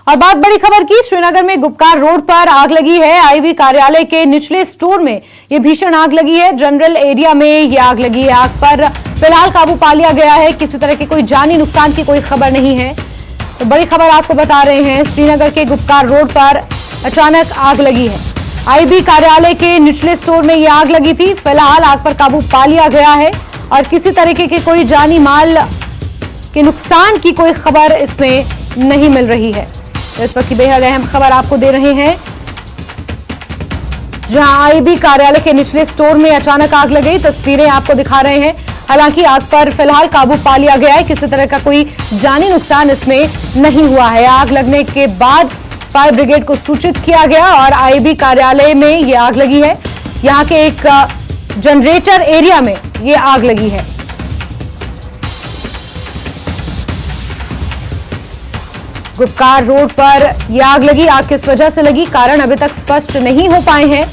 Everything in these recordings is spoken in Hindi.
और बात बड़ी खबर की, श्रीनगर में गुपकार रोड पर आग लगी है। आईबी कार्यालय के निचले स्टोर में ये भीषण आग लगी है। जनरल एरिया में ये आग लगी है। आग पर फिलहाल काबू पा लिया गया है। किसी तरह के कोई जानी नुकसान की कोई खबर नहीं है। तो बड़ी खबर आपको बता रहे हैं, श्रीनगर के गुपकार रोड पर अचानक आग लगी है। आईबी कार्यालय के निचले स्टोर में ये आग लगी थी। फिलहाल आग पर काबू पा लिया गया है और किसी तरीके के कोई जानी माल के नुकसान की कोई खबर इसमें नहीं मिल रही है। तो इस वक्त की बेहद अहम खबर आपको दे रहे हैं, जहां आईबी कार्यालय के निचले स्टोर में अचानक आग लग गई। तस्वीरें आपको दिखा रहे हैं। हालांकि आग पर फिलहाल काबू पा लिया गया है। किसी तरह का कोई जानी नुकसान इसमें नहीं हुआ है। आग लगने के बाद फायर ब्रिगेड को सूचित किया गया और आईबी कार्यालय में ये आग लगी है। यहां के एक जनरेटर एरिया में ये आग लगी है। गुपकार रोड पर यह आग लगी। आग किस वजह से लगी, कारण अभी तक स्पष्ट नहीं हो पाए हैं,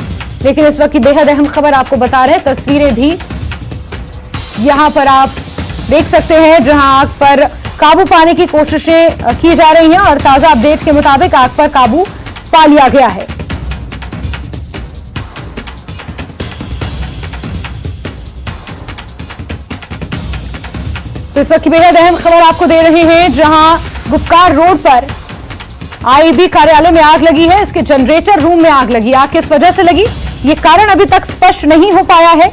लेकिन इस वक्त की बेहद अहम खबर आपको बता रहे हैं। तस्वीरें भी यहां पर आप देख सकते हैं, जहां आग पर काबू पाने की कोशिशें की जा रही हैं और ताजा अपडेट के मुताबिक आग पर काबू पा लिया गया है। तो इस वक्त की बेहद अहम खबर आपको दे रहे हैं, जहां गुपकार रोड पर आईबी कार्यालय में आग लगी है। इसके जनरेटर रूम में आग लगी। आग किस वजह से लगी, ये कारण अभी तक स्पष्ट नहीं हो पाया है।